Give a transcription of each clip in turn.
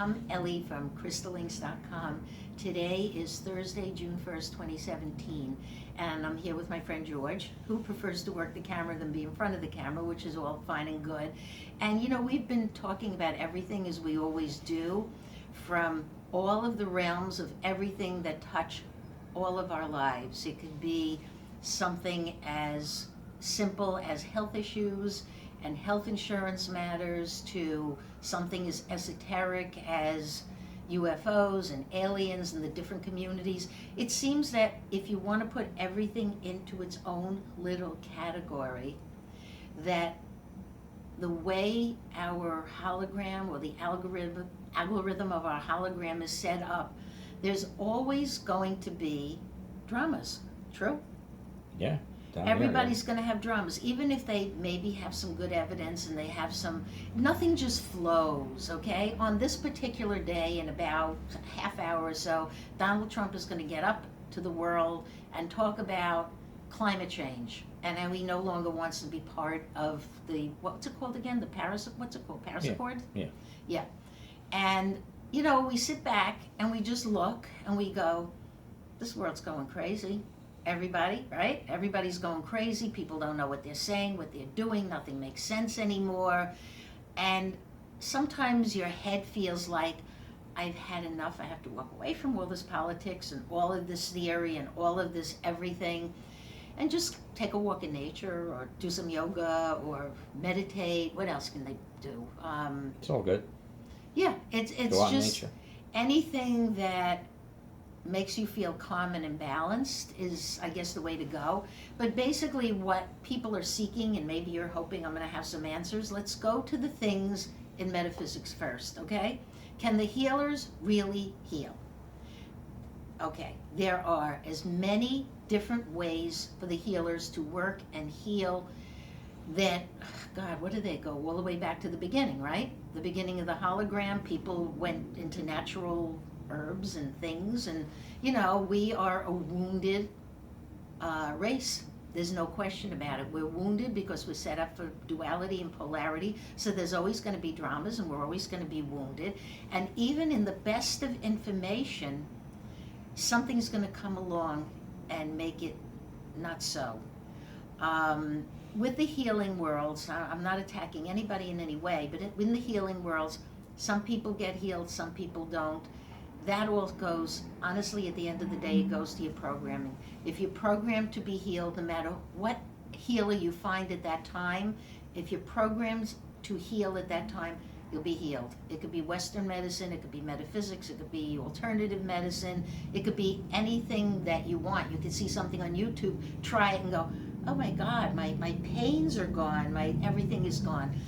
I'm Ellie from crystallinks.com. Today is Thursday, June 1st, 2017, and I'm here with my friend George, who prefers to work the camera than be in front of the camera, which is all fine and good. And we've been talking about everything as we always do, from all of the realms of everything that touch all of our lives. It could be something as simple as health issues and health insurance matters to something as esoteric as UFOs and aliens and the different communities. It seems that if you want to put everything into its own little category, that the way our hologram or the algorithm of our hologram is set up, there's always going to be dramas. True? Yeah. Everybody's going to have dramas, even if they maybe have some good evidence and they have some, nothing just flows, okay? On this particular day, in about a half hour or so, Donald Trump is going to get up to the world and talk about climate change and how he no longer wants to be part of the, what's it called again? The Paris Accord? Yeah. Yeah. And, we sit back and we just look and we go, this world's going crazy. Everybody, right? Everybody's going crazy. People don't know what they're saying, what they're doing. Nothing makes sense anymore. And sometimes your head feels like, I've had enough. I have to walk away from all this politics and all of this theory and all of this everything and just take a walk in nature or do some yoga or meditate. What else can they do? It's all good. Yeah, it's Go out in just nature. anything that makes you feel calm and balanced is, I guess, the way to go. But basically what people are seeking, and maybe you're hoping I'm going to have some answers, let's go to the things in metaphysics first, okay? Can the healers really heal? Okay, there are as many different ways for the healers to work and heal that, God, what do they go? All the way back to the beginning, right? The beginning of the hologram, people went into natural herbs and things, and we are a wounded race. There's no question about it. We're wounded because we're set up for duality and polarity, so there's always going to be dramas and we're always going to be wounded. And even in the best of information, something's going to come along and make it not so. With the healing worlds, I'm not attacking anybody in any way, but in the healing worlds, some people get healed, some people don't. That all goes, honestly, at the end of the day, it goes to your programming. If you're programmed to be healed, no matter what healer you find at that time, if you're programmed to heal at that time, you'll be healed. It could be Western medicine, it could be metaphysics, it could be alternative medicine, it could be anything that you want. You could see something on YouTube, try it and go, oh my God, my pains are gone, my everything is gone.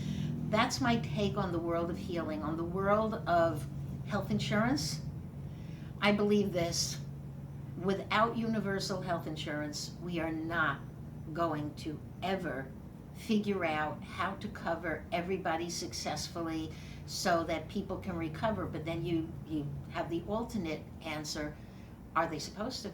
That's my take on the world of healing. On the world of health insurance, I believe this: without universal health insurance, we are not going to ever figure out how to cover everybody successfully so that people can recover. But then you have the alternate answer: are they supposed to?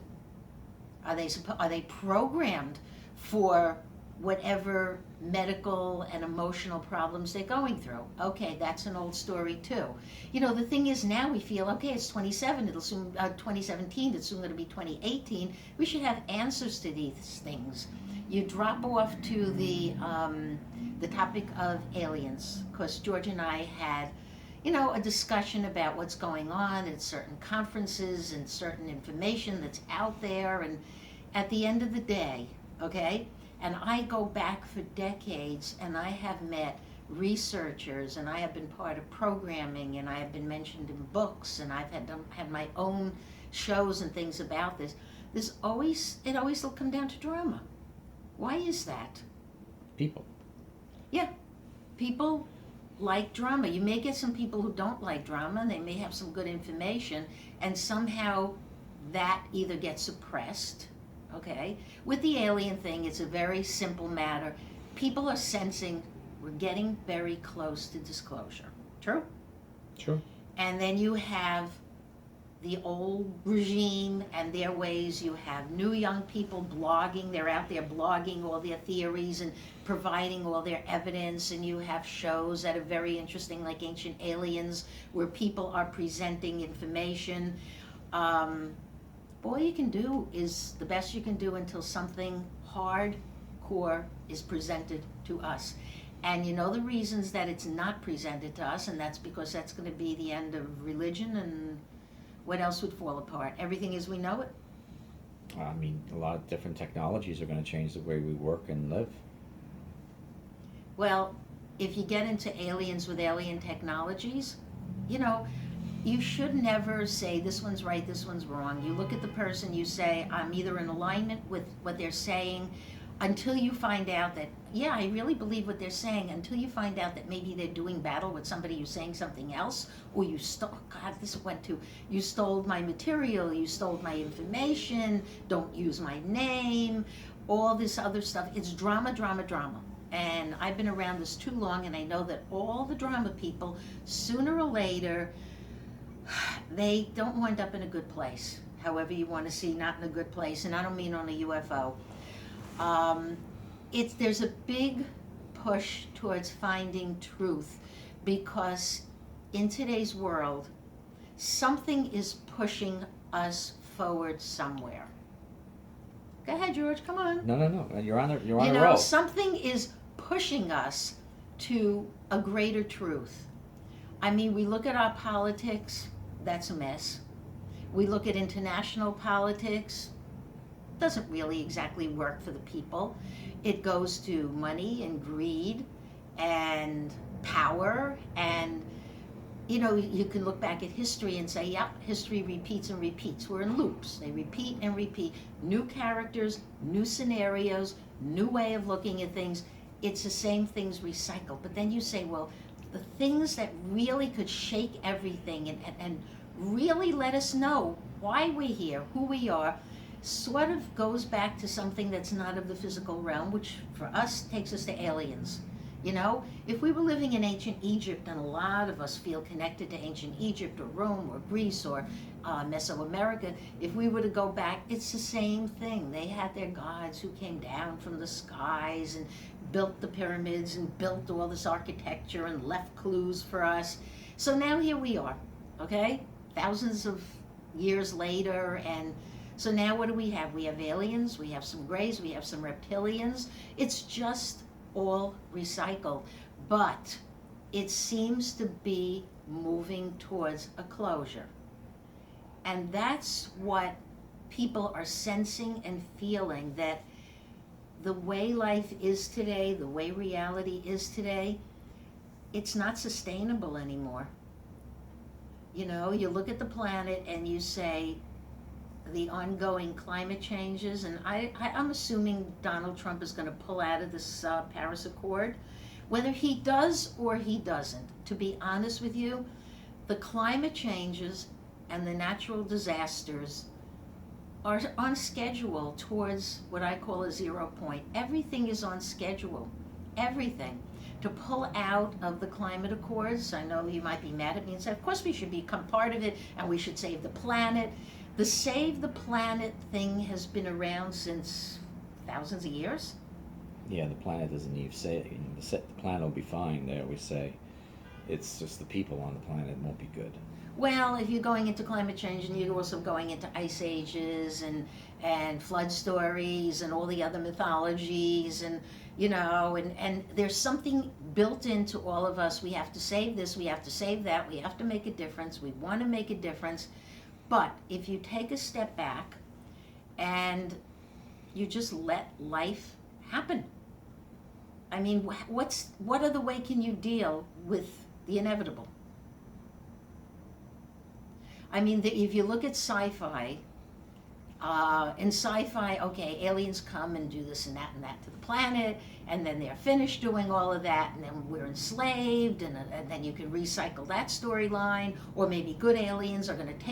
Are they programmed for whatever medical and emotional problems they're going through? Okay, that's an old story too. The thing is, now we feel, okay, it's 2017, it's soon going to be 2018. We should have answers to these things. You drop off to the topic of aliens, because George and I had a discussion about what's going on at certain conferences and certain information that's out there. And at the end of the day, okay, and I go back for decades, and I have met researchers, and I have been part of programming, and I have been mentioned in books, and I've had my own shows and things about this. It always will come down to drama. Why is that? People. Yeah, people like drama. You may get some people who don't like drama, and they may have some good information, and somehow that either gets suppressed. Okay, with the alien thing, it's a very simple matter. People are sensing we're getting very close to disclosure. True? True. And then you have the old regime and their ways. You have new young people blogging. They're out there blogging all their theories and providing all their evidence. And you have shows that are very interesting, like Ancient Aliens, where people are presenting information. All you can do is the best you can do until something hardcore is presented to us. And you know the reasons that it's not presented to us, and that's because that's going to be the end of religion, and what else would fall apart? Everything as we know it? I mean, a lot of different technologies are going to change the way we work and live. Well, if you get into aliens with alien technologies, you know, you should never say this one's right, this one's wrong. You look at the person, you say, I'm either in alignment with what they're saying, until you find out that, yeah, I really believe what they're saying, until you find out that maybe they're doing battle with somebody who's saying something else, or you stole, God, this went to, you stole my material, you stole my information, don't use my name, all this other stuff. It's drama, drama, drama. And I've been around this too long, and I know that all the drama people, sooner or later, they don't wind up in a good place. However you want to see, not in a good place, and I don't mean on a UFO. There's a big push towards finding truth, because in today's world, something is pushing us forward somewhere. Go ahead, George, come on. No. You're on a You roll. know, something is pushing us to a greater truth. I mean, we look at our politics, that's a mess. We look at international politics, doesn't really exactly work for the people. It goes to money and greed and power, and you know, you can look back at history and say, yeah, history repeats and repeats. We're in loops. They repeat and repeat. New characters, new scenarios, new way of looking at things. It's the same things recycled. But then you say, well, the things that really could shake everything and really let us know why we're here, who we are, sort of goes back to something that's not of the physical realm, which for us takes us to aliens. You know, if we were living in ancient Egypt, and a lot of us feel connected to ancient Egypt or Rome or Greece or Mesoamerica, if we were to go back, it's the same thing. They had their gods who came down from the skies and built the pyramids and built all this architecture and left clues for us. So now here we are, okay? Thousands of years later, and so now what do we have? We have aliens, we have some grays, we have some reptilians. It's just all recycled, but it seems to be moving towards a closure. And that's what people are sensing and feeling, that the way life is today, the way reality is today, it's not sustainable anymore. You know, you look at the planet and you say, the ongoing climate changes, and I'm assuming Donald Trump is going to pull out of this Paris Accord. Whether he does or he doesn't, to be honest with you, the climate changes and the natural disasters are on schedule towards what I call a 0 point. Everything is on schedule, everything. To pull out of the climate accords, I know you might be mad at me and say, of course we should become part of it and we should save the planet. The Save the Planet thing has been around since thousands of years. Yeah, the planet doesn't even say the planet will be fine. They always say it's just the people on the planet won't be good. Well, if you're going into climate change, and you're also going into ice ages and flood stories and all the other mythologies, and you know, and there's something built into all of us. We have to save this, we have to save that, we have to make a difference, we want to make a difference. But if you take a step back and you just let life happen, I mean, what other way can you deal with the inevitable? I mean, if you look at sci-fi, in sci-fi, okay, aliens come and do this and that to the planet, and then they're finished doing all of that, and then we're enslaved, and then you can recycle that storyline, or maybe good aliens are going to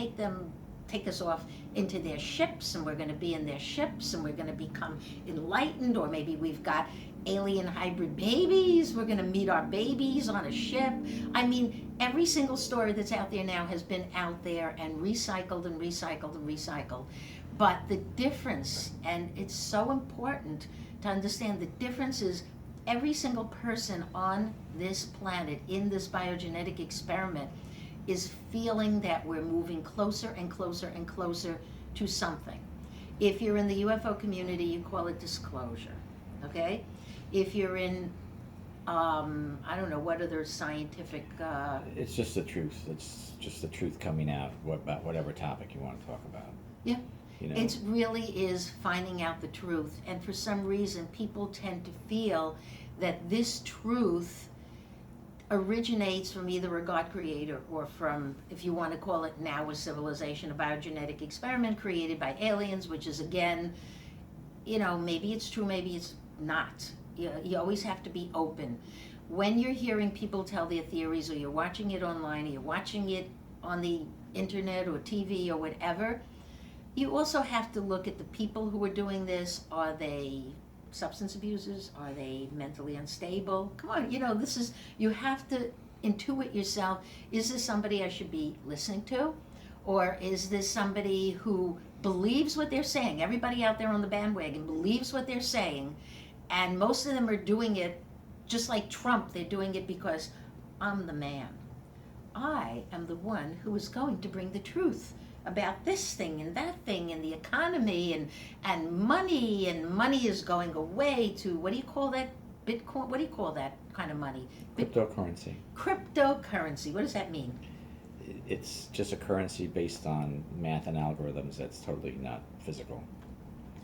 take us off into their ships, and we're going to be in their ships, and we're going to become enlightened, or maybe we've got alien hybrid babies, we're going to meet our babies on a ship. I mean, Every single story that's out there now has been out there and recycled and recycled and recycled. But the difference, and it's so important to understand, the difference is every single person on this planet in this biogenetic experiment is feeling that we're moving closer and closer and closer to something. If you're in the UFO community, you call it disclosure, okay? If you're in, I don't know, what other scientific... It's just the truth. It's just the truth coming out about whatever topic you want to talk about. Yeah. You know? It really is finding out the truth. And for some reason, people tend to feel that this truth originates from either a God creator or from, if you want to call it now a civilization, a biogenetic experiment created by aliens, which is, again, maybe it's true, maybe it's not. You always have to be open. When you're hearing people tell their theories, or you're watching it online, or you're watching it on the internet or TV or whatever, you also have to look at the people who are doing this. Are they substance abusers? Are they mentally unstable? Come on, you have to intuit yourself. Is this somebody I should be listening to? Or is this somebody who believes what they're saying? Everybody out there on the bandwagon believes what they're saying, and most of them are doing it just like Trump. They're doing it because I'm the man. I am the one who is going to bring the truth about this thing and that thing and the economy and money is going away to, what do you call that? Bitcoin? What do you call that kind of money? Cryptocurrency. Cryptocurrency. What does that mean? It's just a currency based on math and algorithms that's totally not physical.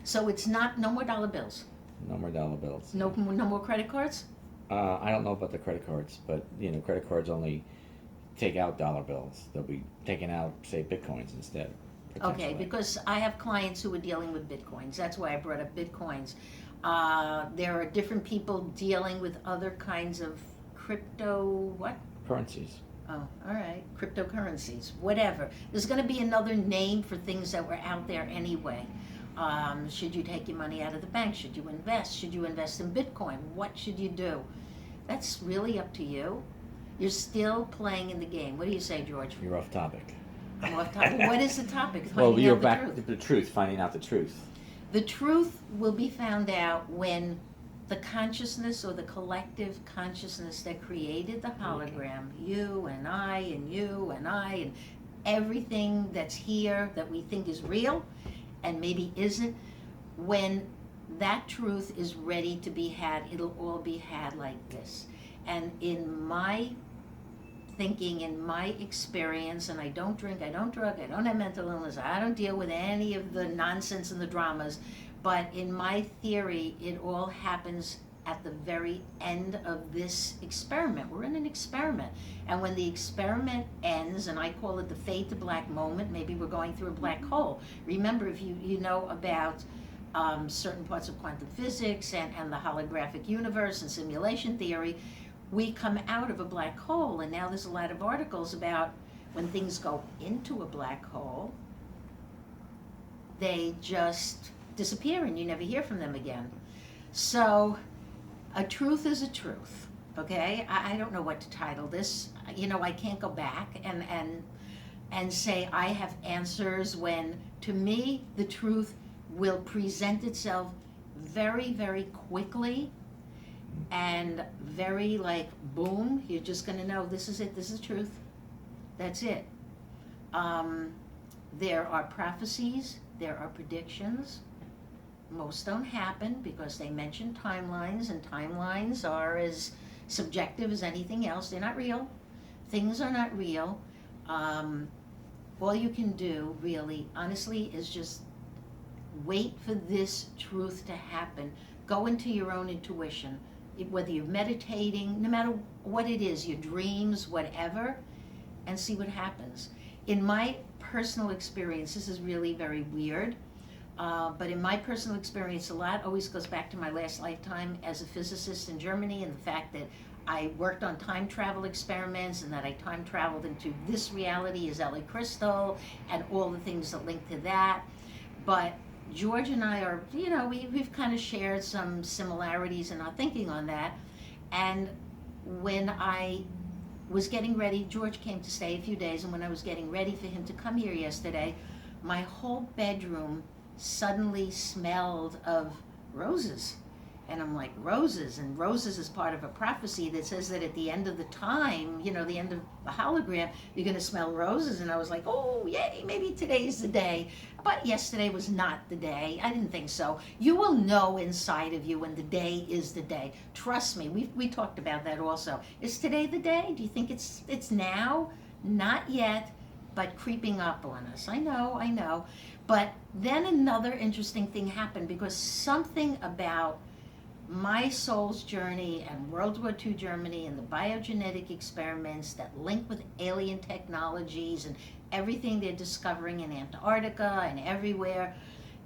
So it's not, no more dollar bills? No more dollar bills. No more credit cards? I don't know about the credit cards, but credit cards only take out dollar bills. They'll be taking out, say, bitcoins instead. Okay, because I have clients who are dealing with bitcoins. That's why I brought up bitcoins. There are different people dealing with other kinds of what? Currencies. Oh, all right. Cryptocurrencies, whatever. There's going to be another name for things that were out there anyway. Should you take your money out of the bank? Should you invest? Should you invest in Bitcoin? What should you do? That's really up to you. You're still playing in the game. What do you say, George? You're off topic. I'm off topic. What is the topic? Well, you're back to the truth, finding out the truth. The truth will be found out when the consciousness, or the collective consciousness that created the hologram, you and I and you and I and everything that's here that we think is real and maybe isn't, when that truth is ready to be had, it'll all be had like this. And in my thinking, in my experience, and I don't drink, I don't drug, I don't have mental illness, I don't deal with any of the nonsense and the dramas, but in my theory, it all happens at the very end of this experiment. We're in an experiment. And when the experiment ends, and I call it the fade to black moment, maybe we're going through a black hole. Remember, if you know about certain parts of quantum physics and the holographic universe and simulation theory, we come out of a black hole, and now there's a lot of articles about when things go into a black hole, they just disappear and you never hear from them again. So a truth is a truth, okay? I don't know what to title this. I can't go back and say I have answers when, to me, the truth will present itself very, very quickly and very boom, you're just going to know this is it, this is truth. That's it. There are prophecies, there are predictions. Most don't happen because they mention timelines, and timelines are as subjective as anything else. They're not real. Things are not real. All you can do, really, honestly, is just wait for this truth to happen. Go into your own intuition. Whether you're meditating, no matter what it is, your dreams, whatever, and see what happens. In my personal experience, this is really very weird, but in my personal experience, a lot always goes back to my last lifetime as a physicist in Germany, and the fact that I worked on time travel experiments, and that I time traveled into this reality as Ellie Crystal, and all the things that link to that. But George and I are, we've kind of shared some similarities in our thinking on that. And when I was getting ready, George came to stay a few days, and when I was getting ready for him to come here yesterday, my whole bedroom suddenly smelled of roses. And I'm like, roses? And roses is part of a prophecy that says that at the end of the time, the end of the hologram, you're going to smell roses. And I was like, oh, yay, maybe today's the day. But yesterday was not the day. I didn't think so. You will know inside of you when the day is the day. Trust me, we talked about that also. Is today the day? Do you think it's now? Not yet, but creeping up on us. I know. But then another interesting thing happened, because something about my soul's journey and World War II Germany and the biogenetic experiments that link with alien technologies and everything they're discovering in Antarctica and everywhere,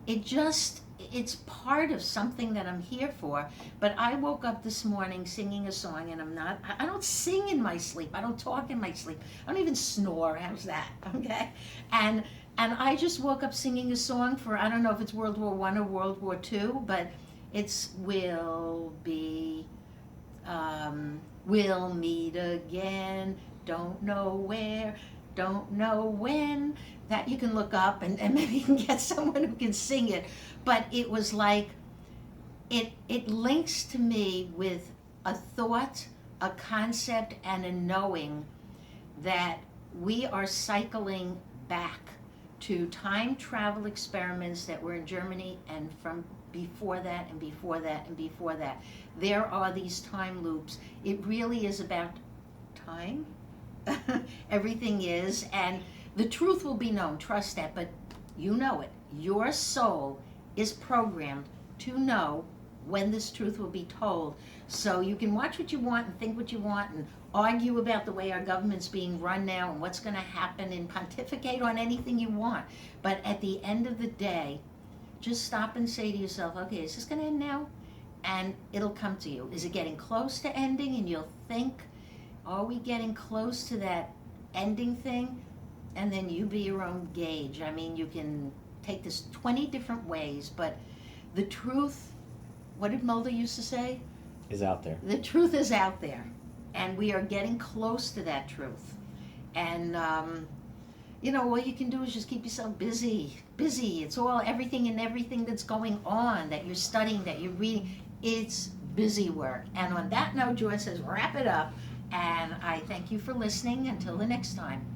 it's part of something that I'm here for. But I woke up this morning singing a song, and I don't sing in my sleep. I don't talk in my sleep. I don't even snore. How's that? Okay? And I just woke up singing a song for, I don't know if it's World War I or World War II, but it's we'll meet again, don't know where, don't know when. That you can look up and maybe you can get someone who can sing it. But it was like, it links to me with a thought, a concept, and a knowing that we are cycling back to time travel experiments that were in Germany and from before that and before that and before that. There are these time loops. It really is about time. Everything is, and the truth will be known, trust that, but you know it. Your soul is programmed to know when this truth will be told. So you can watch what you want and think what you want and argue about the way our government's being run now and what's going to happen and pontificate on anything you want. But at the end of the day, just stop and say to yourself, okay, is this going to end now? And it'll come to you. Is it getting close to ending? And you'll think, are we getting close to that ending thing? And then you be your own gauge. I mean, you can take this 20 different ways, but the truth, what did Mulder used to say? Is out there. The truth is out there. And we are getting close to that truth. And, all you can do is just keep yourself busy. It's everything that's going on, that you're studying, that you're reading. It's busy work. And on that note, Joy says, wrap it up. And I thank you for listening. Until the next time.